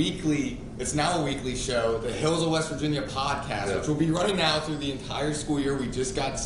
weekly. It's now a weekly show, the Hills of West Virginia podcast, which will be running now through the entire school year. We just got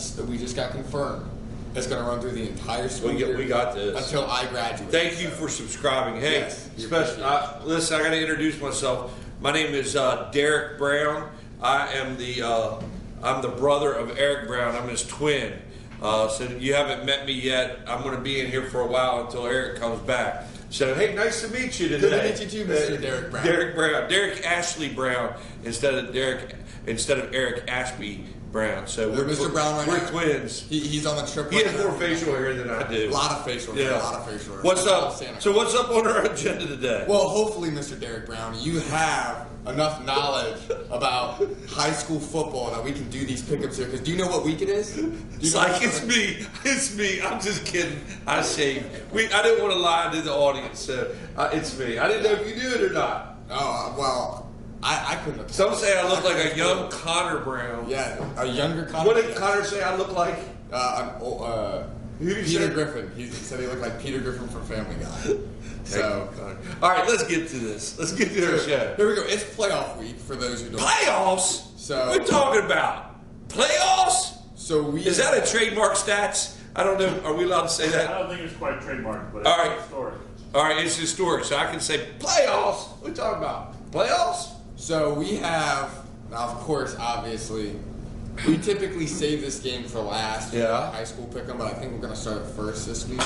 confirmed. It's going to run through the entire school year. We got this until I graduate. Thank you for subscribing. Hey, listen, I got to introduce myself. My name is Derek Brown. I'm the brother of Eric Brown. I'm his twin. So you haven't met me yet. I'm going to be in here for a while until Eric comes back. So, hey, nice to meet you today. Good to meet you too, Mr. Derek Brown. Derek Brown. Derek Ashley Brown instead of Eric Ashby Brown. So we're Mr. Brown right we're now. Twins. He's on the trip. He has more facial hair than I do. A lot of facial hair. Yeah. A lot of facial hair. What's up? So what's up on our agenda today? Well, hopefully, Mr. Derek Brown, you have enough knowledge about high school football that we can do these pickups here. Because do you know what week it is? It's me. It's me. I'm just kidding. I shaved. I didn't want to lie to the audience, so it's me. I didn't know if you knew it or not. Oh, well, I couldn't have. Some say I look like a young Connor Brown. Yeah, a younger Connor. What did Connor say I look like? Peter Griffin. He said he looked like Peter Griffin from Family Guy. So, all right, let's get to this. Let's get to our show. Here we go. It's playoff week for those who don't. Playoffs? So what are we talking about? Playoffs? Is that a trademark stats? I don't know. Are we allowed to say that? I don't think it's quite trademarked, but all right. It's historic. All right, it's historic, so I can say playoffs. What are we talking about? Playoffs? So we have, now of course, obviously, we typically save this game for last. Yeah. High school pick 'em, but I think we're going to start it first this week.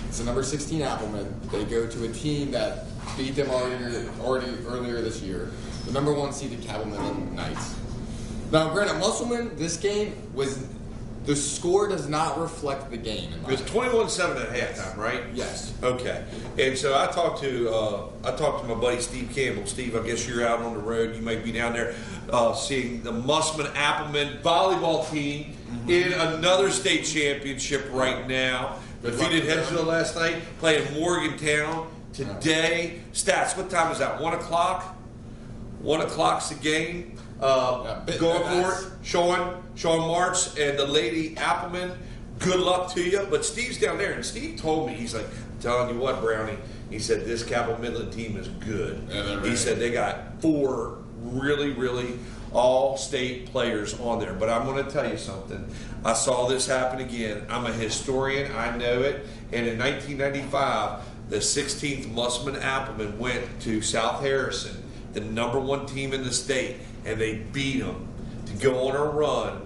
It's the number 16 Appleman. They go to a team that beat them already earlier this year. The number 1 seeded Cattleman Knights. Now, granted, Musselman, this game was, the score does not reflect the game. It was 21-7 at halftime, right? Yes. Okay. And so I talked to my buddy Steve Campbell. Steve, I guess you're out on the road. You may be down there seeing the Musselman Appleman volleyball team in another state championship right now. Defeated Hedgesville last night, playing Morgantown today. Stats, what time is that? 1 o'clock? 1 o'clock's the game. Going for it. Sean March and the Lady Appleman, good luck to you. But Steve's down there, and Steve told me, he's like, I'm telling you what, Brownie, he said, this Capital Midland team is good. Yeah, he said they got 4 really, really all-state players on there. But I'm going to tell you something. I saw this happen again. I'm a historian. I know it. And in 1995, the 16th Musselman Appleman went to South Harrison, the number 1 team in the state, and they beat them to go on a run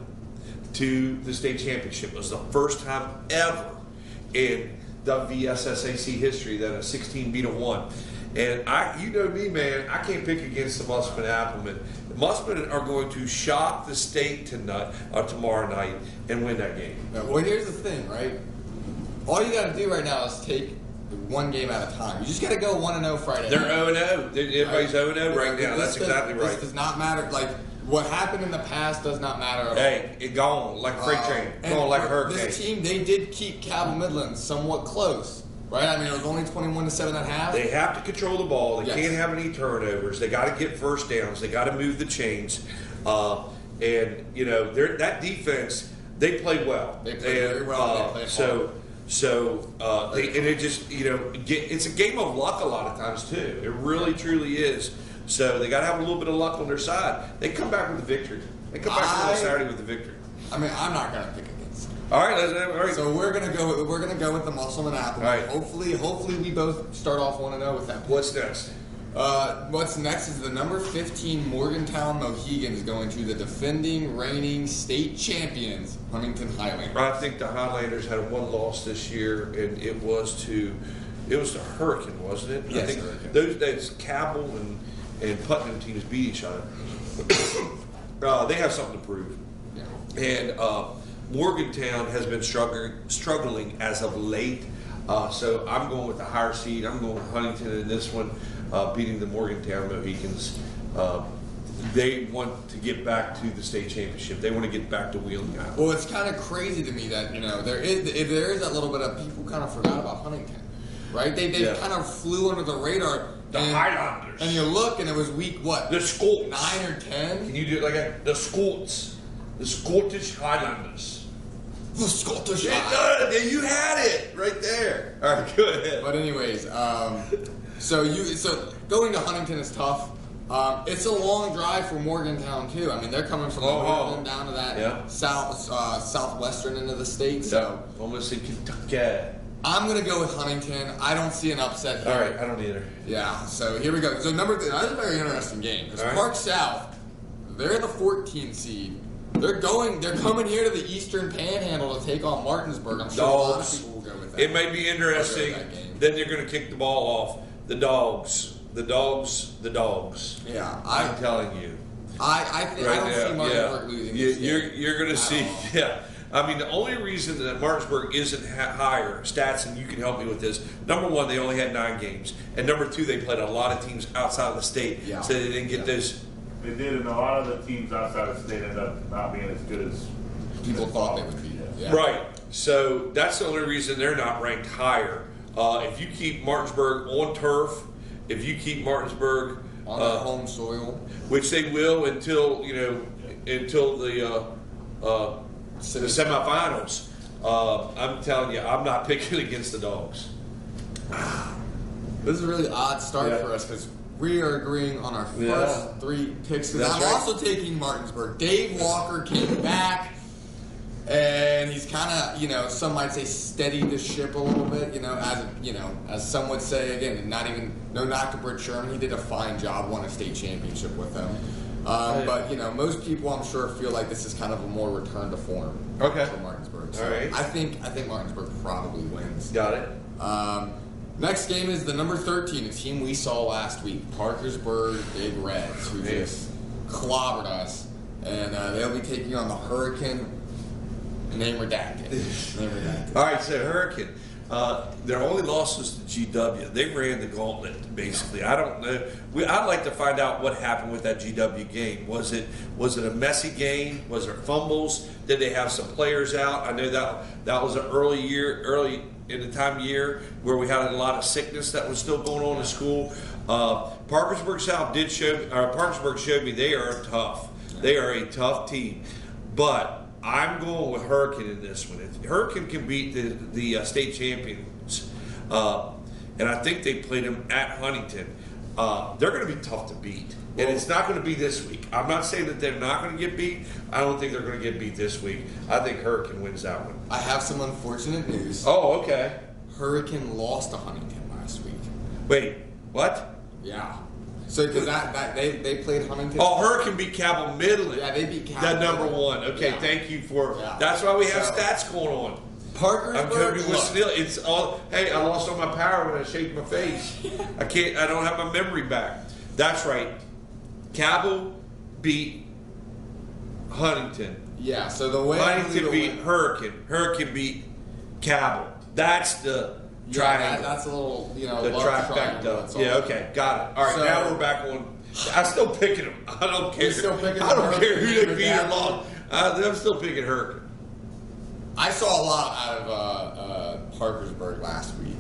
to the state championship. It was the first time ever in WVSSAC history that a 16 beat a 1. And you know me, man, I can't pick against the Musselman Appleman. The Musselman are going to shock the state tomorrow night and win that game. Well, here's the thing, right? All you got to do right now is take one game at a time. You just got to go 1-0 Friday. They're 0-0. Everybody's 0-0 right now. That's exactly right. This does not matter. Like, what happened in the past does not matter at all. Hey, it gone like a freight train. Gone like a hurricane. This team, they did keep Cabell Midland somewhat close, right? I mean, it was only 21-7 at half. They have to control the ball. They can't have any turnovers. They got to get first downs. They got to move the chains. And, you know, that defense, they played well. They played very well. They played hard. And it just, you know, it's a game of luck a lot of times too. It really, truly is. So they got to have a little bit of luck on their side. They come back with the victory. They come back on Saturday with the victory. I mean, I'm not going to pick against them. All right. So we're gonna go with the Musselman Apple. All right. Hopefully we both start off 1-0 with that. What's next? What's next is the number 15 Morgantown Mohegans going to the defending, reigning state champions, Huntington Highlanders. I think the Highlanders had 1 loss this year, and it was to Hurricane, wasn't it? Yes, I think Hurricane. those days Cabell and Putnam teams beat each other. They have something to prove. Yeah. And Morgantown has been struggling as of late. So I'm going with the higher seed. I'm going with Huntington in this one, beating the Morgantown Mohegans. They want to get back to the state championship. They want to get back to Wheeling Island. Well, it's kind of crazy to me that, you know, there is that little bit of people kind of forgot about Huntington, right? They kind of flew under the radar. The Highlanders. And you look, and it was week what? The Scots. 9 or 10. Can you do it like that? The Scots. The Scottish Highlanders. The Scottish. You had it right there. All right, go ahead. But anyways, So going to Huntington is tough. It's a long drive for Morgantown too. I mean, they're coming from Northern down to that southwestern end of the state. So almost in Kentucky. I'm gonna go with Huntington. I don't see an upset here. All right, I don't either. Yeah. So here we go. So that's a very interesting game. Because Right. Park South, they're the 14 seed. They're coming here to the Eastern Panhandle to take on Martinsburg. I'm sure a lot of people will go with that. It may be interesting. Then they're going to kick the ball off. The dogs. Yeah, I'm telling you. I don't see Martinsburg losing this game. You're going to see. Yeah. I mean, the only reason that Martinsburg isn't higher, stats, and you can help me with this, number one, they only had 9 games. And number two, they played a lot of teams outside of the state. Yeah. So they didn't get those. They did, and a lot of the teams outside of the state ended up not being as good as People thought they would be. Yeah. Right. So that's the only reason they're not ranked higher. If you keep Martinsburg on turf, if you keep Martinsburg On their home soil. which they will until the semifinals. I'm telling you, I'm not picking against the dogs. This is a really odd start for us because we are agreeing on our first 3 picks. Because I'm also taking Martinsburg. Dave Walker came back, and he's kind of, some might say steadied the ship a little bit. As some would say, again, no knock to Britt Sherman. He did a fine job, won a state championship with them. But most people, I'm sure, feel like this is kind of a more return to form for Martinsburg. So all right. I think Martinsburg probably wins. Got it. Next game is the number 13, a team we saw last week, Parkersburg Big Reds, who just clobbered us, and they'll be taking on the Hurricane. Name redacted. All right, so Hurricane. Their only loss was to GW. They ran the gauntlet, basically. I don't know. I'd like to find out what happened with that GW game. Was it a messy game? Was there fumbles? Did they have some players out? I know that was an early in the time of year where we had a lot of sickness that was still going on in school. Parkersburg South Parkersburg showed me they are tough. They are a tough team, but I'm going with Hurricane in this one. If Hurricane can beat the state champions, and I think they played them at Huntington. They're going to be tough to beat, and it's not going to be this week. I'm not saying that they're not going to get beat. I don't think they're going to get beat this week. I think Hurricane wins that one. I have some unfortunate news. Oh, okay. Hurricane lost to Huntington last week. Wait, what? Yeah. So because they played Huntington. Oh, Hurricane beat Cabell Midland. Yeah, they beat Cabell. That number Midland. 1. Okay, Yeah. thank you for. Yeah. That's why we have stats going on. I'm Parkersburg. coping with still. It's all. Hey, I lost all my power when I shaved my face. I can't. I don't have my memory back. That's right. Cabell beat Huntington. Yeah. So the way Huntington beat Hurricane. Hurricane beat Cabell. That's the triangle. That's a little, The love triangle. trifecta. Yeah. Okay. Got it. All right. So- now we're back on. I'm still picking them. I don't care. You're still picking I don't the care who they Hurricane beat or over lost. I'm still picking Hurricane. I saw a lot out of Parkersburg last week.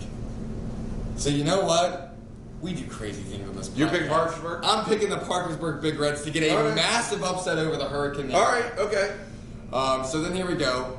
So you know what? We do crazy things on this podcast. You're picking Parkersburg? I'm picking the Parkersburg Big Reds to get a All right. massive upset over the Hurricane. All right. Okay. So then here we go.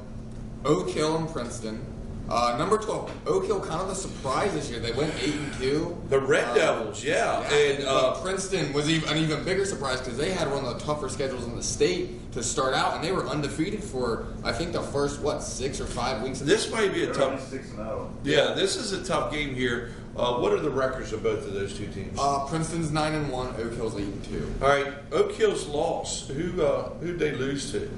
Oak Hill and Princeton. Number 12, Oak Hill, kind of a surprise this year. They went 8-2. The Red Devils, yeah. And but Princeton was an even bigger surprise because they had one of the tougher schedules in the state to start out, and they were undefeated for I think the first 6 or 5 weeks. this might be a they're only tough. 6-0. Yeah, this is a tough game here. What are the records of both of those two teams? Princeton's 9-1, Oak Hill's 8-2. All right, Oak Hill's lost. Who'd they lose to?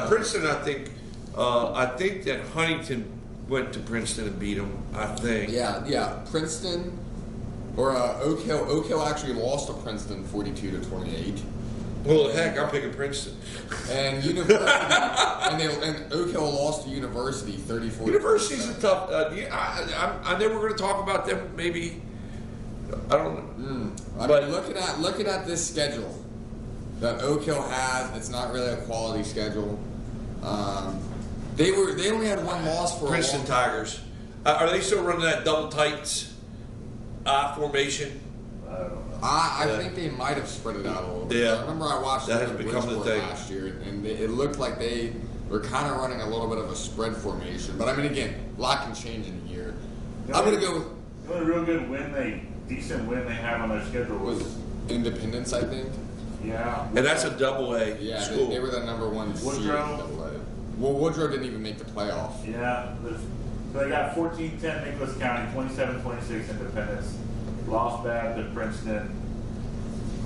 Princeton, I think that Huntington went to Princeton and beat them. I think. Yeah. Princeton or Oak Hill. Oak Hill actually lost to Princeton 42-28. Well, heck, I'm picking Princeton. And University and Oak Hill lost to University 34. University's a tough. I know we're going to talk about them. Maybe I don't know. But looking at this schedule that Oak Hill has, it's not really a quality schedule. They only had one loss for Princeton a long Tigers. Are they still running that double tights formation? I don't know. I think they might have spread it out a little bit. Yeah. I remember I watched That them has in become the Bridgeport thing. last year, and it looked like they were kind of running a little bit of a spread formation. But I mean, again, a lot can change in a year. I'm going to go with. The only real good win they decent win they have on their schedule was Independence, I think. yeah. And that's a double-A Yeah, school. they were the number one seed. Woodrow. Well, Woodrow didn't even make the playoff. Yeah. So they got 14-10 Nicholas County, 27-26 Independence. Lost bad to Princeton.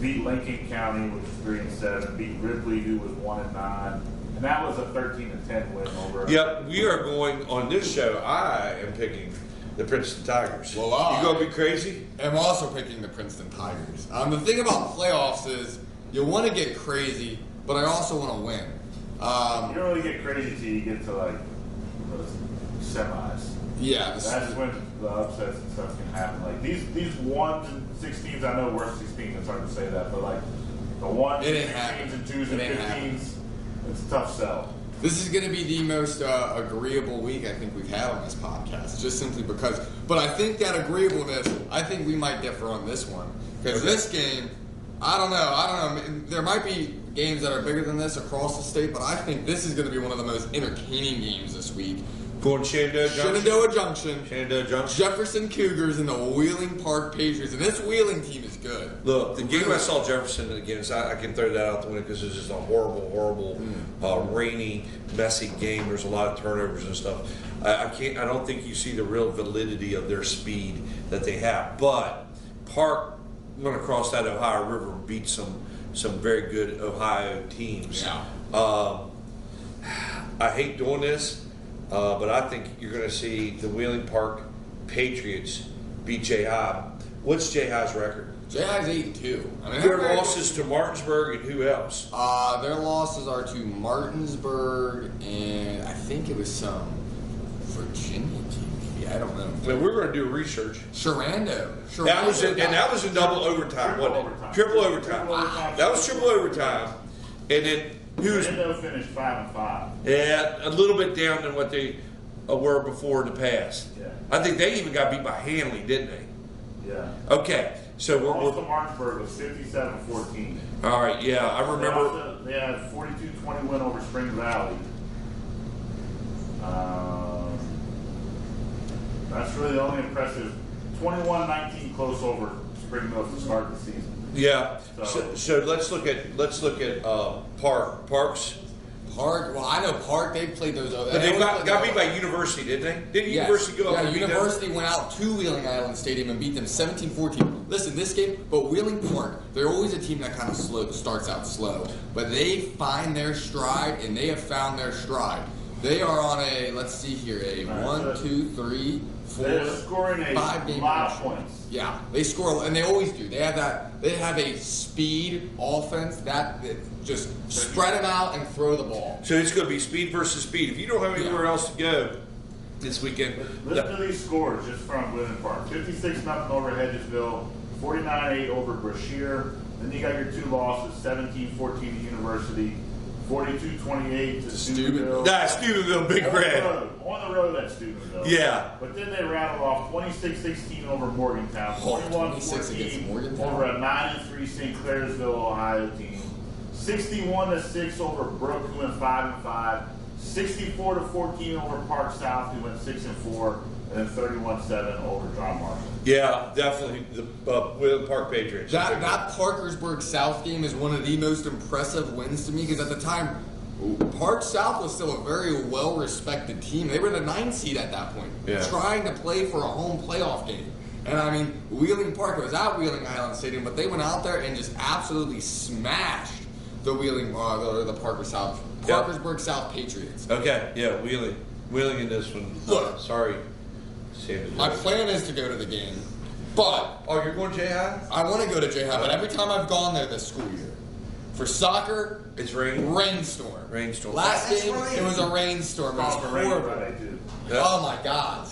Beat Lincoln County, which is 3-7. Beat Ripley, who was 1-9. And that was a 13-10 win over. Yep, we are going on this show. I am picking the Princeton Tigers. Well, you gonna be crazy? I'm also picking the Princeton Tigers. The thing about playoffs is you want to get crazy, but I also want to win. You don't really get crazy till you get to like the semis. Yeah, That's when the upsets and stuff can happen. Like these 1s and 16s, I know we're 16. It's hard to say that, but like the 1s, It ain't 16s, happening. and 2s and It ain't 15s, it's a tough sell. This is going to be the most agreeable week I think we've had on this podcast, just simply because. But I think that agreeableness, I think we might differ on this one. Because this game, I don't know. There might be games that are bigger than this across the state, but I think this is going to be one of the most entertaining games this week. Going Shenandoah Junction. Shenandoah Junction. Jefferson Cougars and the Wheeling Park Patriots. And this Wheeling team is good. Look, the game I saw Jefferson against, I can throw that out the window because it was just a horrible, rainy, messy game. There's a lot of turnovers and stuff. I don't think you see the real validity of their speed that they have. But Park went across that Ohio River and beat some very good Ohio teams. Yeah. I hate doing this. But I think you're going to see the Wheeling Park Patriots beat Jai. What's Jai's record? Jai's 8-2. I mean, Their losses to Martinsburg and who else? Their losses are to Martinsburg and I think it was some Virginia team. Yeah, I don't know. Well, we're going to do research. Shenandoah. That was in double overtime, wasn't it? Triple overtime. That was triple overtime, and then. Shenandoah finished 5-5. Yeah, a little bit down than what they were before in the past. Yeah. I think they even got beat by Hanley, didn't they? Yeah. Okay, so Lost to Martinsburg was 57-14. All right, yeah, I remember. They had a 42-20 win over Spring Valley. That's really the only impressive. 21-19 close over Spring Mill to start the season. Yeah. So let's look at Parks. Park. Well, I know Park. They played those. But they got beat by University, didn't they? Didn't Yes. University go up? Yeah, and beat them? University went out to Wheeling Island Stadium and beat them 17-14. Listen, this game, but Wheeling Park, they're always a team that kind of starts out slow, but they find their stride, and they have found their stride. They are on a, let's see here, a 1, 2, 3, 4, They're scoring a 5 game lot of rush. points. Yeah, they score, and they always do. They have that. They have a speed offense that just spread them out and throw the ball. So it's going to be speed versus speed. If you don't have anywhere else to go this weekend, Listen to these scores just from Wheeling Park: 56-0 over Hedgesville, 49-8 over Brashear. Then you got your two losses: 17-14 to University, 42-28 to Steubenville. Steubenville, Big Red. On the road at Steubenville. Yeah. But then they rattled off 26-16 over Morgantown, 26 against 21-14 Morgantown. over a 9-3 St. Clairsville, Ohio team, 61-6 over Brook, who went 5-5, 64-14 over Park South, who went 6-4, and then 31-7 over John Marshall. Yeah, definitely the Wheeling Park Patriots. That Parkersburg South game is one of the most impressive wins to me because at the time, Park South was still a very well-respected team. They were the 9th seed at that point, trying to play for a home playoff game. And I mean, Wheeling Park, it was at Wheeling Island Stadium, but they went out there and just absolutely smashed the the Parkersburg South Patriots. Okay, yeah, Wheeling in this one. Look. Sorry. My plan is to go to the game, but you're going Jai? I want to go to Jai, but every time I've gone there this school year, for soccer, it's raining. Rainstorm. Last That's game, right. it was a rainstorm. It was horrible. Yeah. Oh my God!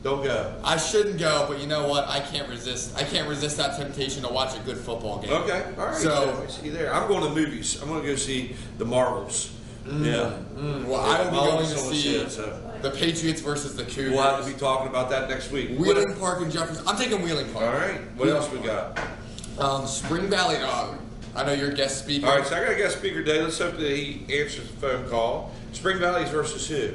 Don't go. I shouldn't go, but you know what? I can't resist. I can't resist that temptation to watch a good football game. Okay, all right. So see you there. I'm going to movies. I'm going to go see the Marvels. Yeah. Well, I will be going to see so the Patriots versus the Cougars. we'll have to be talking about that next week. Wheeling Park and Jefferson. I'm taking Wheeling Park. All right. What else we got? Spring Valley. I know you're a guest speaker. All right, so I got a guest speaker today. Let's hope that he answers the phone call. Spring Valley's versus who?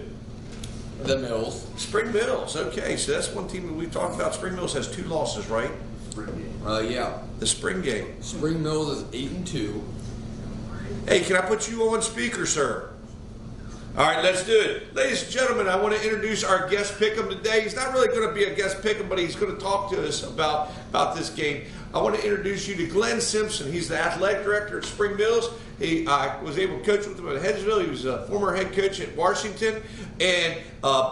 The Mills. Spring Mills. Okay, so that's one team that we've talked about. Spring Mills has 2 losses, right? spring game. Yeah. The spring game. Spring Mills is 8-2. Hey, can I put you on speaker, sir? All right, let's do it. Ladies and gentlemen, I want to introduce our guest pick'em today. He's not really going to be a guest pick'em, but he's going to talk to us about this game. I want to introduce you to Glenn Simpson. He's the athletic director at Spring Mills. I was able to coach with him at Hedgesville. He was a former head coach at Washington and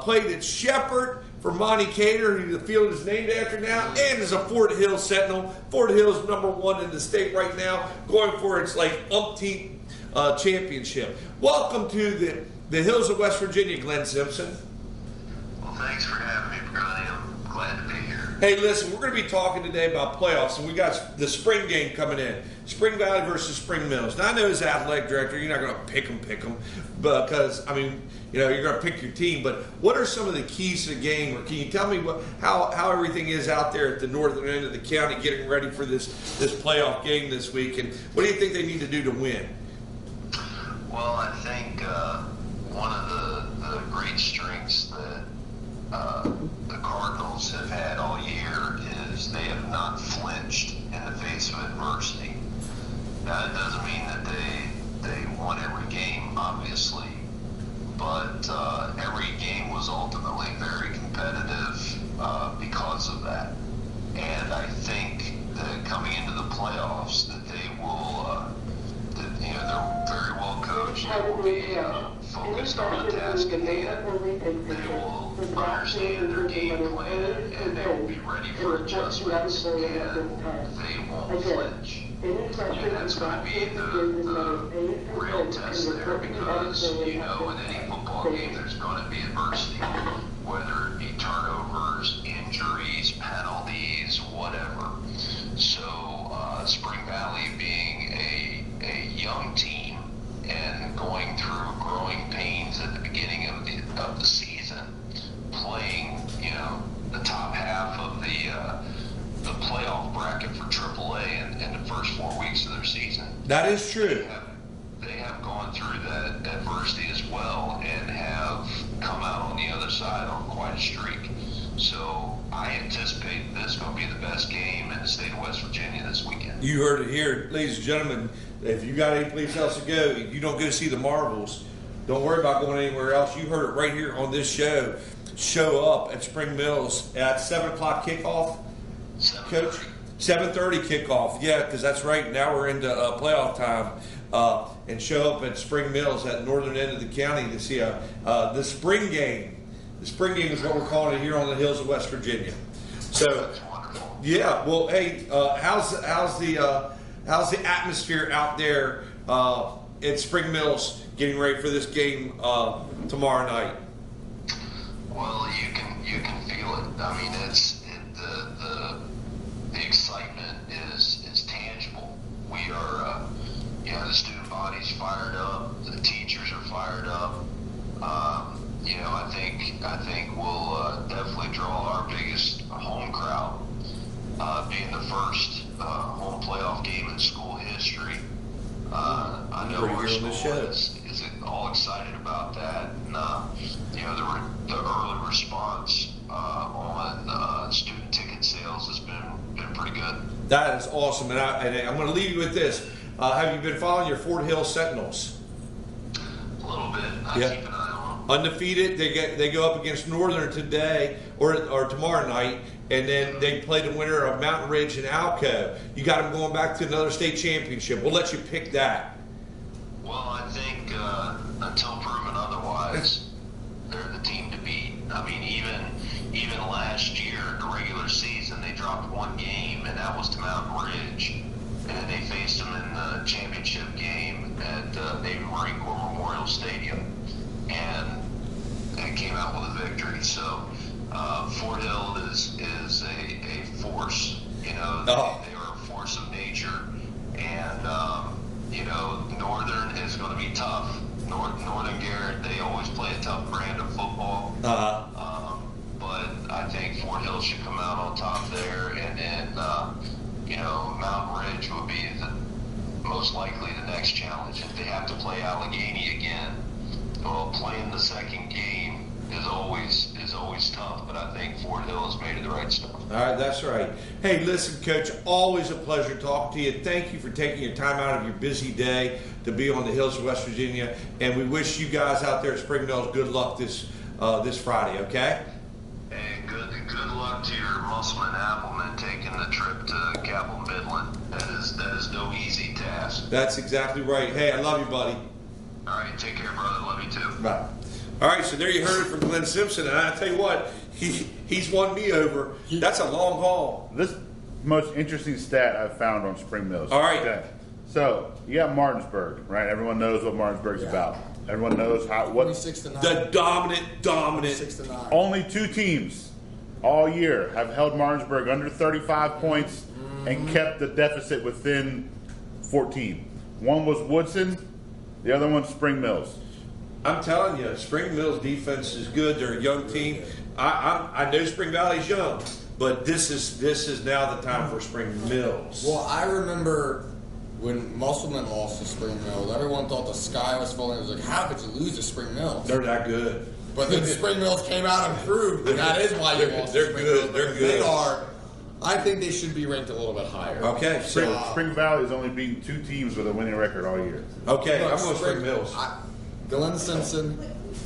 played at Shepherd for Monty Cater, who the field is named after now, and is a Fort Hill Sentinel. Fort Hill's #1 in the state right now, going for its umpteenth championship. Welcome to the hills of West Virginia, Glenn Simpson. Well, thanks for having me, Brody. I'm glad to be here. Hey, listen, we're going to be talking today about playoffs, and we got the spring game coming in. Spring Valley versus Spring Mills. Now, I know as athletic director, you're not going to pick them, because, you're going to pick your team, but what are some of the keys to the game, or can you tell me how everything is out there at the northern end of the county getting ready for this playoff game this week, and what do you think they need to do to win? Well, I think one of the great strengths that the Cardinals have had all year is they have not flinched in the face of adversity. Now, it doesn't mean that they won every game, obviously, but every game was ultimately very competitive because of that. And I think that coming into the playoffs, that they will, they're very well coached. They will be focused on the task at hand. They will understand their game plan, and they will be ready for adjustments, and they won't flinch. And that's going to be the real test there, because, in any football game, there's going to be adversity, whether it be turnovers, injuries, penalties, whatever. So, Spring Valley being a young team and going through growing pains at the beginning of the season, playing, the top half of the playoff bracket for AAA in the first 4 weeks of their season. That is true. They have gone through that adversity as well and have come out on the other side on quite a streak. So I anticipate this is going to be the best game in the state of West Virginia this weekend. You heard it here, ladies and gentlemen. If you got any place else to go, you don't get to see the marbles, don't worry about going anywhere else. You heard it right here on this show. Show up at Spring Mills at 7 o'clock kickoff. 7:30. Coach? 7:30 kickoff. Yeah, because that's right. Now we're into playoff time. And show up at Spring Mills at northern end of the county to see the spring game. The spring game is what we're calling it here on the hills of West Virginia. So, That's wonderful. yeah. Well, hey, how's the atmosphere out there at Spring Mills getting ready for this game tomorrow night? Well, you can feel it. I mean, the excitement is tangible. We are, the student body's fired up. The teachers are fired up. I think we'll definitely draw our biggest home crowd, being the first home playoff game in school history. I know our school is all excited about that. And, the early response on student ticket sales has been pretty good. That is awesome. And I'm going to leave you with this. Have you been following your Fort Hill Sentinels? A little bit. I keep an eye on them. Undefeated. They go up against Northern today or tomorrow night, and then they play the winner of Mountain Ridge and Alco. You got them going back to another state championship. We'll let you pick that. Well, I think until proven otherwise, they're the team to beat. I mean, even last year, the regular season, they dropped one game, and that was to Mountain Ridge. And then they faced them in the championship game at Navy Marine Corps Memorial Stadium, and came out with a victory. So Fort Hill is a force. They are a force of nature, and Northern is going to be tough. Northern Garrett, they always play a tough brand of football. But I think Fort Hill should come out on top there, and then Mountain Ridge will be most likely the next challenge. If they have to play Allegheny again, well, playing the second game is always always tough, but I think Fort Hill has made it the right stuff. All right, that's right. Hey, listen, Coach, always a pleasure talking to you. Thank you for taking your time out of your busy day to be on the hills of West Virginia, and we wish you guys out there at Spring Mills good luck this Friday, okay? And good luck to your Musselman Appleman taking the trip to Cabell Midland. That is no easy task. That's exactly right. Hey, I love you, buddy. All right, take care, brother. Love you too. Bye. All right, so there you heard it from Glenn Simpson, and I tell you what, he's won me over. That's a long haul. This most interesting stat I've found on Spring Mills. All right. Okay. So you got Martinsburg, right? Everyone knows what Martinsburg's about. Everyone knows what 26-9. The dominant. 6-9. only 2 teams all year have held Martinsburg under 35 points and kept the deficit within 14. One was Woodson, the other one's Spring Mills. I'm telling you, Spring Mills defense is good. They're a young team. I know Spring Valley's young, but this is now the time for Spring Mills. Well, I remember when Musselman lost to Spring Mills, everyone thought the sky was falling. It was like, how could you lose to Spring Mills? They're that good. But then Spring Mills came out and proved that is why you lost. They're to Spring good. Mills. They're good. They are. I think they should be ranked a little bit higher. Okay, so Spring Valley has only beaten 2 teams with a winning record all year. okay, Look, I'm going Spring Mills. Glenn Simpson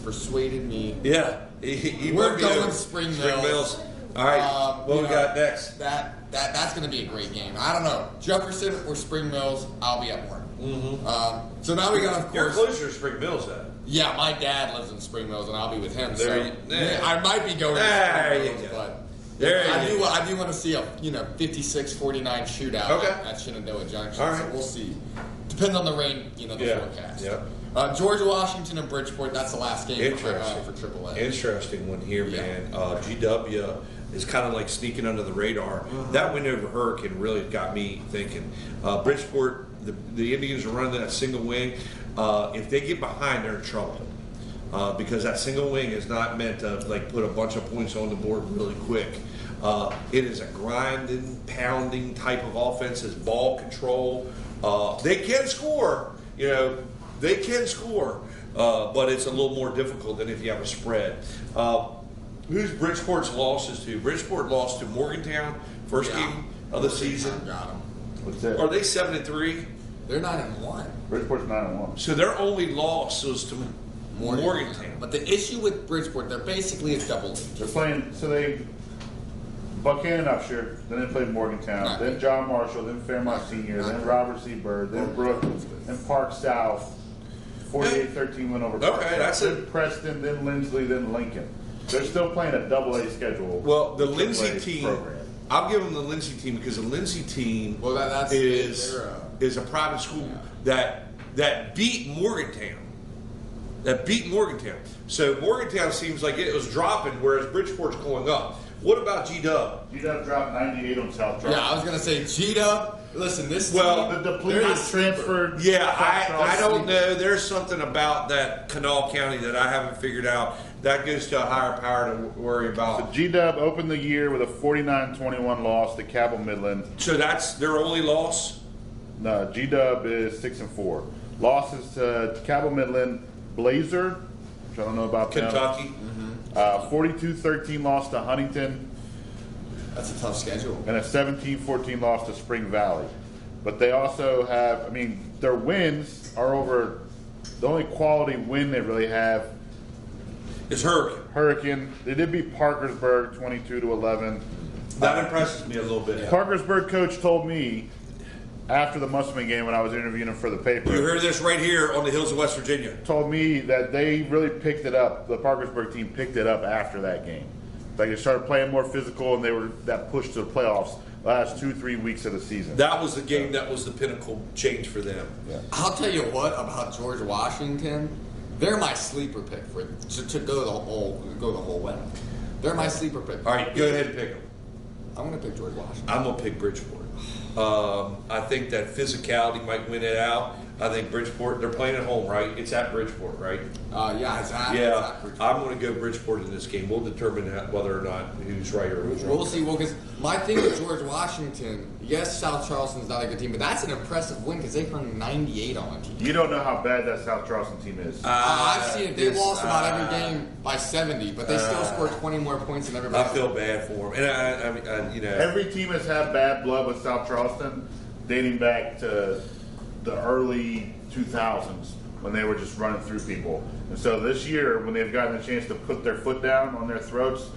persuaded me. Yeah, he We're won me going over. Spring Mills. All right, what we got next? That's going to be a great game. I don't know, Jefferson or Spring Mills. I'll be at work. Mm-hmm. So now we got, of You're course. closer to Spring Mills, then. Yeah, my dad lives in Spring Mills, and I'll be with him. There I might be going There to you Spring Mills, go. but There I you go. do want to see a 56-49 shootout Okay. at Shenandoah Junction. All right. So we'll see. Depends on the rain, the Yeah. forecast. Yeah. George Washington and Bridgeport. That's the last game for Interesting. AAA. Interesting one here, Yeah. man. GW is kind of like sneaking under the radar. That win over Hurricane really got me thinking. Bridgeport, the Indians are running that single wing. If they get behind, they're in trouble. Because that single wing is not meant to put a bunch of points on the board really quick. It is a grinding, pounding type of offense. It's ball control. They can score, they can score, but it's a little more difficult than if you have a spread. Who's Bridgeport's losses to? Bridgeport lost to Morgantown, first game of the season. Got them. What's that? Are they 7-3? They're 9-1. Bridgeport's 9-1. So their only loss was to Morgantown. But the issue with Bridgeport, they're basically a double league. They're playing, so they Buchanan Upshur, then they played Morgantown, then John Marshall, then Fairmont Senior, then Robert C. Bird, then Brook, then Park South. 48-13 win over Park Okay, South. that's then it. Preston, then Lindsley, then Lincoln. They're still playing a double-A schedule. Well, the AAA Lindsay team, program. I'll give them the Lindsay team because the Lindsay team Well, that's is a private school that beat Morgantown. So Morgantown seems like it was dropping, whereas Bridgeport's going up. What about G-Dub? G-Dub dropped 98 on South Charleston. Yeah, I was gonna say G-Dub. Listen, this Well, team, The they're depleted not transferred. Yeah, South I Charleston. don't know. There's something about that Kanawha County that I haven't figured out. That goes to a higher power to worry about. G-Dub opened the year with a 49-21 loss to Cabell Midland. So that's their only loss? No, G-Dub is 6-4. Losses to Cabell Midland, Blazer, which I don't know about them. Kentucky. 42-13 loss to Huntington, That's a tough schedule. and a 17-14 loss to Spring Valley. But they also have, their wins are over, the only quality win they really have, It's Hurricane. Hurricane. They did beat Parkersburg 22-11. That impresses me a little bit. Parkersburg coach told me after the Musselman game when I was interviewing him for the paper. You heard this right here on the hills of West Virginia. Told me that they really picked it up. The Parkersburg team picked it up after that game. Like they started playing more physical, and they were that push to the playoffs the last 2-3 weeks of the season. That was the game that was the pinnacle change for them. Yeah. I'll tell you what about George Washington. They're my sleeper pick to go the whole way. They're my sleeper pick. All right, go ahead and pick them. I'm gonna pick George Washington. I'm going to pick Bridgeport. I think that physicality might win it out. I think Bridgeport. They're playing at home, right? It's at Bridgeport, right? Yeah, it's at Bridgeport. I'm going to go Bridgeport in this game. We'll determine whether or not who's right or who's wrong. We'll see. Well, because my thing with George Washington, yes, South Charleston's not a good team, but that's an impressive win because they hung 98 on a team. You don't know how bad that South Charleston team is. I've seen it. They lost about every game by 70, but they still scored 20 more points than everybody I feel bad for them, and I you know, Every team has had bad blood with South Charleston, dating back to the early 2000s when they were just running through people. And so this year, when they've gotten a chance to put their foot down on their throats,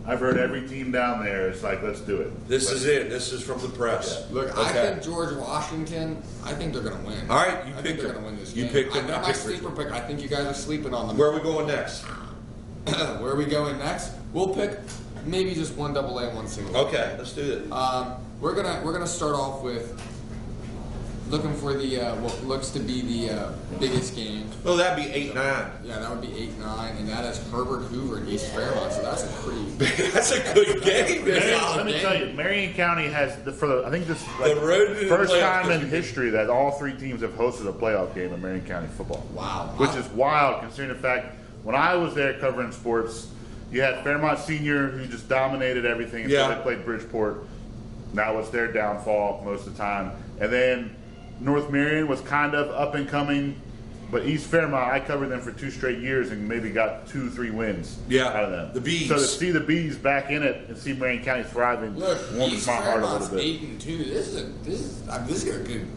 I've heard every team down there is like, let's do it. this is it. This is from the press. Look, I think George Washington, I think they're going to win. All right, I think they're going to win this game. You picked them. They're my sleeper pick. I think you guys are sleeping on them. Where are we going next? Where are we going next? We'll pick maybe just one double A and one single. Okay, let's do it. We're gonna start off with looking for the what looks to be the biggest game. Well, that'd be 8-9. Yeah, that would be 8-9, and that is Herbert Hoover and East Fairmont. So that's a pretty. That's a good game. Let me tell you, Marion County has I think this is like The road to the first playoffs time in is- history that all three teams have hosted a playoff game in Marion County football. Wow. Which is wild considering the fact when I was there covering sports, you had Fairmont Senior who just dominated everything until Yeah. they played Bridgeport. Now it's their downfall most of the time. And then North Marion was kind of up and coming, but East Fairmont, I covered them for 2 straight years and maybe got 2-3 wins Yeah, out of them. the Bees. So to see the Bees back in it and see Marion County thriving Look, warms East my heart a Fairmont's little bit. 8-2. This is a good.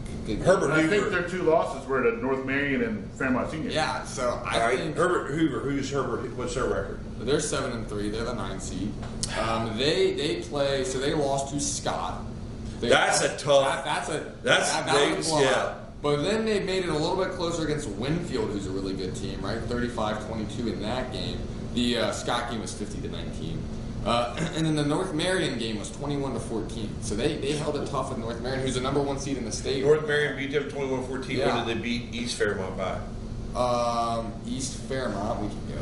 Herbert I think Hoover. their 2 losses were to North Marion and Fairmont Senior. Yeah. So All I right, think Herbert Hoover. Who's Herbert? What's their record? they're 7-3. They're the 9 seed. They play. So they lost to Scott. That's a tough. That's a Vegas, blowout. yeah. But then they made it a little bit closer against Winfield, who's a really good team, right? 35-22 in that game. The Scott game was 50-19. And then the North Marion game was 21-14. So they held it tough with North Marion, who's the number 1 seed in the state. North Marion beat them 21-14. Yeah. When did they beat East Fairmont by? East Fairmont, we can go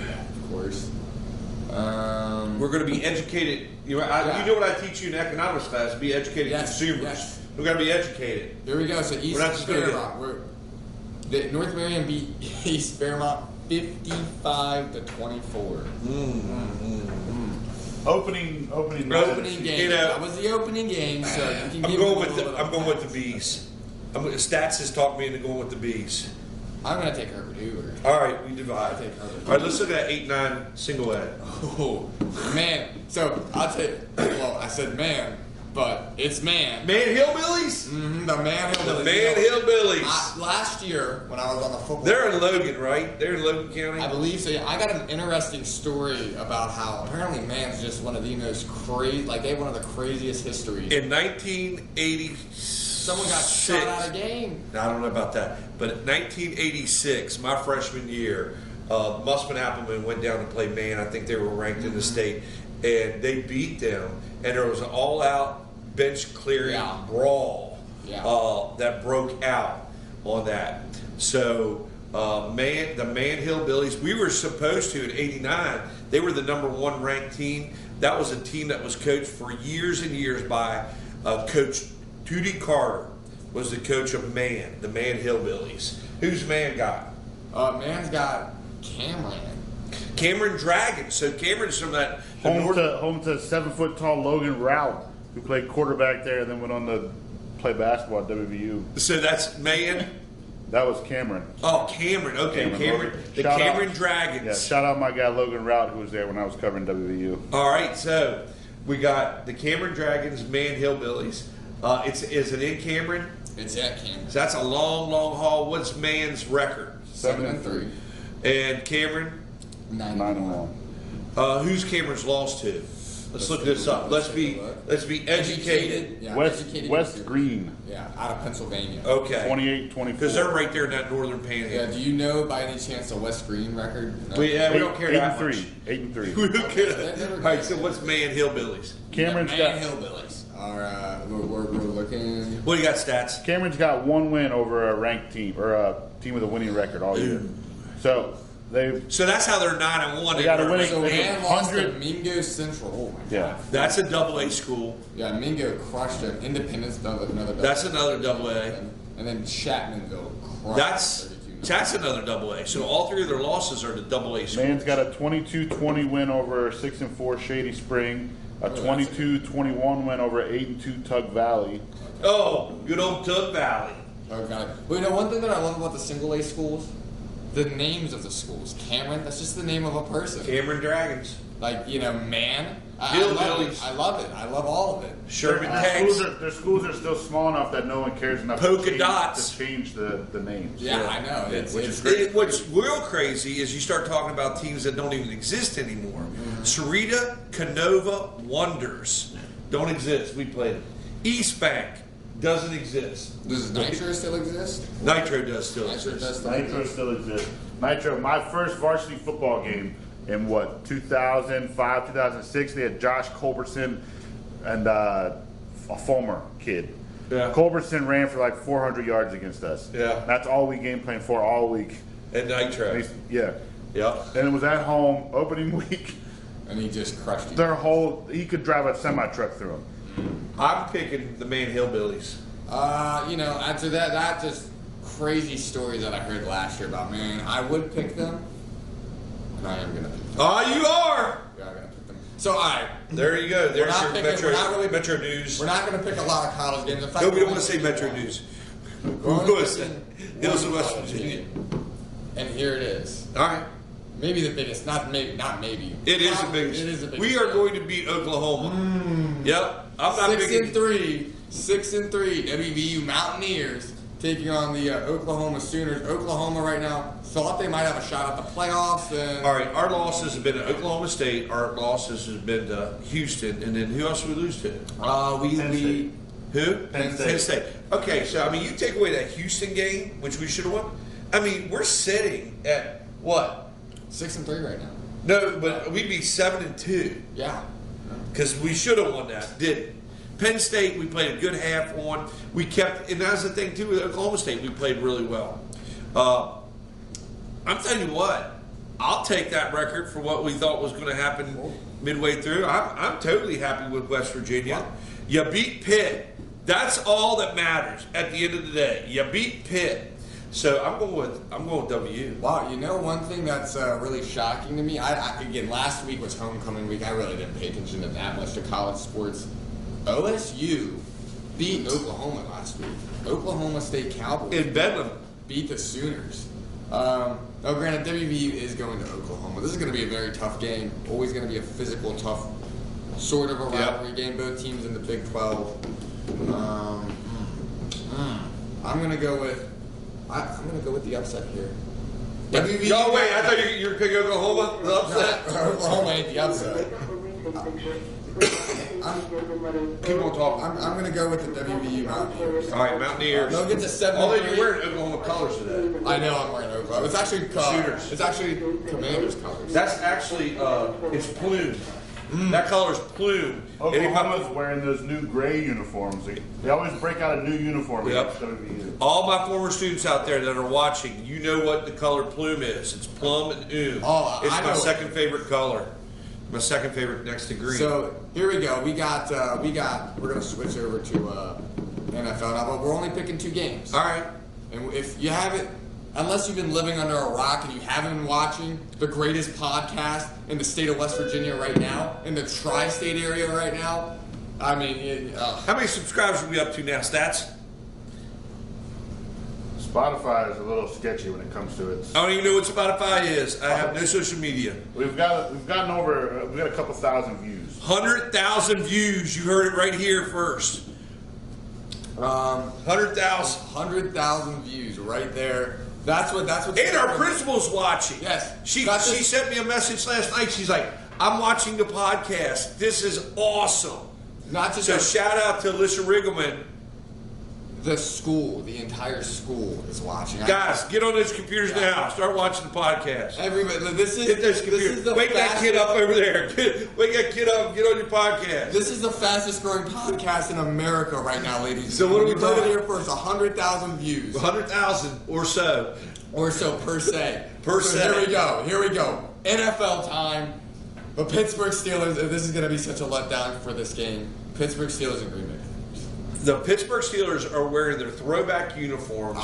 that, of course. We're going to be educated. You know what I teach you in economics class? Be educated consumers. Yes. We're going to be educated. There we go. So East We're not just gonna Fairmont. North Marion beat East Fairmont 55-24. Opening Game. You know, That was the opening game. So you can I'm give going them a with little bit I'm of going with the points. bees. Stats has talked me into going with the bees. I'm gonna take Herbert Hoover. All right, we divide. I take Herbert. All right, let's look at 8-9 single A. Oh man. So I'll tell you. Well, I said man, but it's man. Man Hillbillies. The man Hillbillies. The Man Hillbillies. Last year when I was on the football. They're in Logan, right? They're in Logan County. I believe so. Yeah, I got an interesting story about how apparently man's just one of the most crazy. Like they have one of the craziest histories. In 1986. Someone got shot out of game. I don't know about that. But in 1986, my freshman year, Musselman Appleman went down to play man. I think they were ranked in the state. And they beat them. And there was an all-out bench clearing brawl that broke out on that. So, the Man Hillbillies, we were supposed to, in 89, they were the number 1 ranked team. That was a team that was coached for years and years by Coach Tootie Carter was the coach of Man, the Man Hillbillies. Who's Man got? Man's got Cameron Dragons. So Cameron's from that. home to 7-foot tall Logan Rout, who played quarterback there and then went on to play basketball at WVU. So that's Man. That was Cameron. Oh, Cameron. Okay, Cameron. The Shout Cameron out. Dragons. Yeah, shout out my guy Logan Rout, who was there when I was covering WVU. All right, so we got the Cameron Dragons, Man Hillbillies. Is it in Cameron? It's at Cameron. So that's a long, long haul. What's Man's record? 7-3. And Cameron? 9-1. Who's Cameron's lost to? Let's look this up. Let's be educated. Yeah, educated West Green. Yeah, out of Pennsylvania. Okay. 28-24. Because they're right there in that northern Yeah, panhandle. do you know by any chance the West Green record? No? We don't care that much. 8-3. We don't care. They're All right, so what's Man Hillbillies? Cameron's Man got Hillbillies. All right, we're looking. What do you got, stats? Cameron's got 1 win over a ranked team or a team with a winning record all year. So So that's how they're 9-1. They got a winning- So man lost to 100 Mingo Central. Oh my yeah. god. That's a double A school. Yeah, Mingo crushed them. Independence, another. That's another double A. and then Chapmanville. That's another double-A. So all three of their losses are the double-A schools. Man's got a 22-20 win over 6-4 Shady Spring, a 22-21 win over 8-2 Tug Valley. Oh, good old Tug Valley. Tug Valley. Well, you know, one thing that I love about the single-A schools, the names of the schools. Cameron, that's just the name of a person. Cameron Dragons. Like, you know, man. Hillbillies. I love it. I love all of it. Sherman Tanks. Their schools are still small enough that no one cares enough Polka dots. to change the names. Yeah, I know. What's real crazy is you start talking about teams that don't even exist anymore. Sarita, Canova, Wonders don't exist. We played them. East Bank doesn't exist. Does Nitro still exist? Nitro does still Nitro exist. does still Nitro exist. still exists. Nitro, my first varsity football game in 2005, 2006, they had Josh Culbertson and a Fulmer kid. Yeah. Culbertson ran for like 400 yards against us. Yeah. That's all we game planned for all week. And Nitro. Yeah. Yep. And it was at home, opening week. And he just crushed you. He could drive a semi-truck through them. I'm picking the Maine Hillbillies. You know, after that just crazy stories that I heard last year about, man, I would pick them. And I am going to pick them. Oh, you are! Yeah, I'm going to pick them. So, all right. There you go. There's your Metro News. We're not going to pick a lot of college games. In fact, No, we don't want to say Metro News. We're only Who was picking it? Hills of one West college Virginia. game. And here it is. All right. Maybe the biggest, not maybe. It is the biggest. It is the biggest. We are going to beat Oklahoma. Yep. I'm not 6-3, 6-3. WVU Mountaineers taking on the Oklahoma Sooners. Oklahoma right now thought they might have a shot at the playoffs. And All right. Our losses have been to Oklahoma State. Our losses have been to Houston. And then who else did we lose to? we Who? Penn State. Penn State. Okay. So, I mean, you take away that Houston game, which we should have won. I mean, we're sitting at what? 6-3 right now. No, but we'd be 7-2. Yeah. Because we should have won that, didn't. Penn State, we played a good half on. We kept, and that's the thing too with Oklahoma State, we played really well. I'm telling you what, I'll take that record for what we thought was going to happen midway through. I'm totally happy with West Virginia. You beat Pitt. That's all that matters at the end of the day. You beat Pitt. So I'm going with W. Wow, you know one thing that's really shocking to me? Again, last week was homecoming week. I really didn't pay attention to that much to college sports. OSU beat Oklahoma last week. Oklahoma State Cowboys In Bedlam. beat the Sooners. Now, granted, WVU is going to Oklahoma. This is going to be a very tough game. Always going to be a physical, tough sort of a rivalry game. Both teams in the Big 12. I'm going to go with. I'm going to go with the upset here. WVU. No, wait, I thought you were picking Oklahoma. The upset. Oklahoma ain't the upset. Keep on talking. I'm going to go with the WVU Mountaineers. All right, Mountaineers. They'll get to 7. Although you're wearing Oklahoma colors today. I know I'm wearing Oklahoma. It's actually Sooners. It's actually Commanders colors. That's actually, it's plume. That color's plume. Oklahoma's wearing those new gray uniforms. They always break out a new uniform against WVU. All my former students out there that are watching, you know what the color plume is. It's plum and oom. Oh, it's I my know. second favorite color. My second favorite next to green. So here we go. We're going to switch over to NFL now, but we're only picking 2 games. All right. And if you haven't, unless you've been living under a rock and you haven't been watching the greatest podcast in the state of West Virginia right now, in the tri-state area right now, I mean, How many subscribers are we up to now, Stats? Spotify is a little sketchy when it comes to it. I don't even know what Spotify is. I have no social media. We've got a couple thousand views. 100,000 views. You heard it right here first. 100,000. 100,000 views right there. That's what. And our principal's watching. Yes. She sent me a message last night. She's like, I'm watching the podcast. This is awesome. Not just So shout out to Alicia Riggleman. the school, the entire school is watching. Guys, get on those computers now. Start watching the podcast. Everybody, this Hit those is computers. the Wake that kid up over there. Wake that kid up. Get on your podcast. This is the fastest growing podcast in America right now, ladies. So what are we You heard it talking- here first? 100,000 views 100,000 or so. or so per se. Per So se. Here we go. NFL time. The Pittsburgh Steelers. This is going to be such a letdown for this game. Pittsburgh Steelers and Green Bay. The Pittsburgh Steelers are wearing their throwback uniforms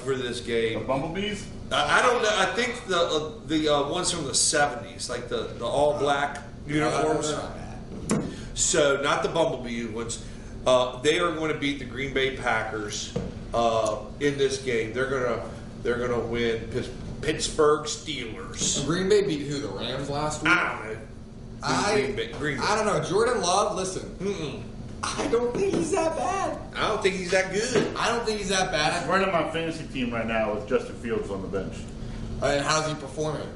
for this The game. Bumblebees? I don't know. I think the ones from the 70s, like the all black uniforms. So not the Bumblebee ones. They are going to beat the Green Bay Packers in this game. They're gonna win. Pittsburgh Steelers. Green Bay beat who? The Rams last week? I don't know. Green Bay. I don't know. Jordan Love, listen. I don't think he's that bad. I don't think he's that good. I don't think he's that bad. Running my fantasy team right now with Justin Fields on the bench. And how's he performing?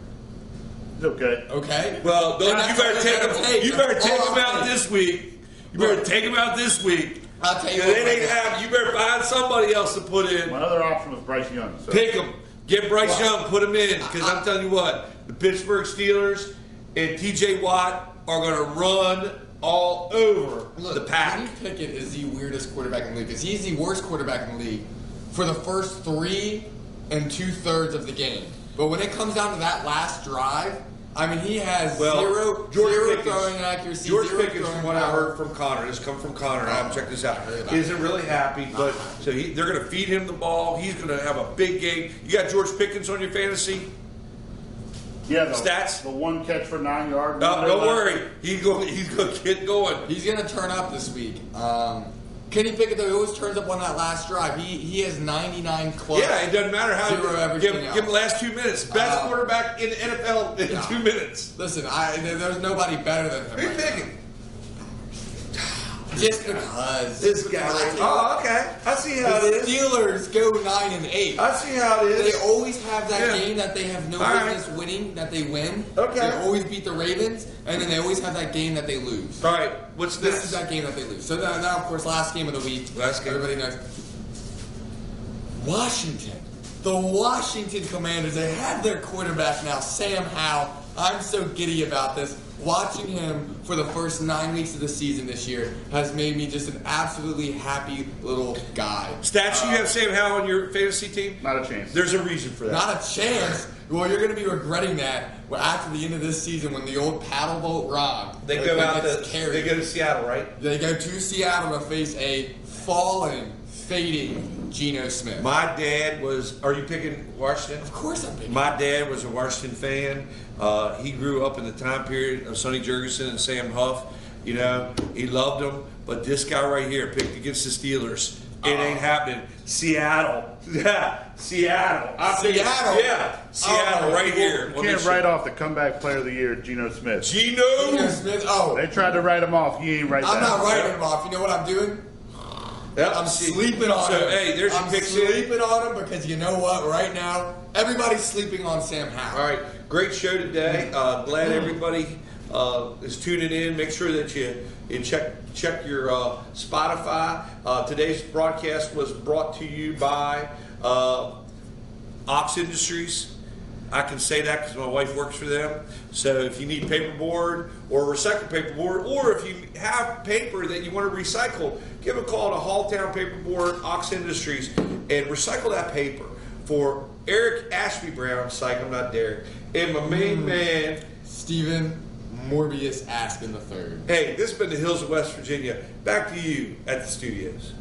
It's okay. Okay. Well, you better take him out I'll this week. You better take him out this week. I'll tell you It what. ain't happening. You better find somebody else to put in. My other option was Bryce Young. So. Pick him. Get Bryce Young. Put him in. Because I'm telling you what, the Pittsburgh Steelers and T.J. Watt are going to run all over the pack. Kenny Pickett is the weirdest quarterback in the league because he's the worst quarterback in the league for the first 3 2/3 of the game. But when it comes down to that last drive, I mean, he has zero throwing accuracy. George zero Pickens, throwing from what I power. heard from Connor, this come from Connor. I haven't checked this out. heard about Isn't really happy, but so they're going to feed him the ball. He's going to have a big game. You got George Pickens on your fantasy Yeah, stats. The one catch for 9 yards. No, don't worry. He's going to get going. He's going to turn up this week. Kenny Pickett, though, he always turns up on that last drive. He has 99 clutch. Yeah, it doesn't matter how Zero you everything give else. him the last 2 minutes. Best quarterback in the NFL in 2 minutes. Listen, there's nobody better than him. Who you right now. picking? Just because. This guy. Oh, okay. I see how it The is. Steelers go 9-8. I see how it They is. always have that Yeah. game that they have no All right. business winning, that they win. Okay. They always beat the Ravens, and then they always have that game that they lose. All right. What's This this? is that game that they lose. So now, of course, last game of the week. Last game. Everybody knows. Washington. The Washington Commanders. They have their quarterback now, Sam Howell. I'm so giddy about this. Watching him for the first 9 weeks of the season this year has made me just an absolutely happy little guy. Stats, you have Sam Howell on your fantasy team? Not a chance. There's a reason for that. Not a chance. Well, you're going to be regretting that after the end of this season when the old paddle boat Ron. They go out gets to they go to Seattle, right? They go to Seattle to face a fallen, fading Geno Smith. My dad was. Are you picking Washington? Of course I'm picking. My dad was a Washington fan. He grew up in the time period of Sonny Jurgensen and Sam Huff. You know, he loved them. But this guy right here picked against the Steelers. It ain't happening. Seattle. Yeah, Seattle. Seattle? Yeah, Seattle right here. You can't write off the comeback player of the year, Geno Smith. Geno Geno. Smith. Oh, They tried to write him off. He ain't right I'm back. not writing him off. You know what I'm doing? Yep. I'm sleeping on him. So, hey, there's your I'm pick sleeping on him because you know what? Right now, everybody's sleeping on Sam Howell. All right, great show today. Glad everybody is tuning in. Make sure that you check your Spotify. Today's broadcast was brought to you by Ox Industries. I can say that because my wife works for them. So if you need paperboard or recycled paperboard, or if you have paper that you want to recycle, give a call to Halltown Paperboard, Ox Industries, and recycle that paper. For Eric Ashby Brown, psych, I'm not Derek, and my main man, Stephen Morbius Askin III. hey, this has been the Hills of West Virginia. Back to you at the studios.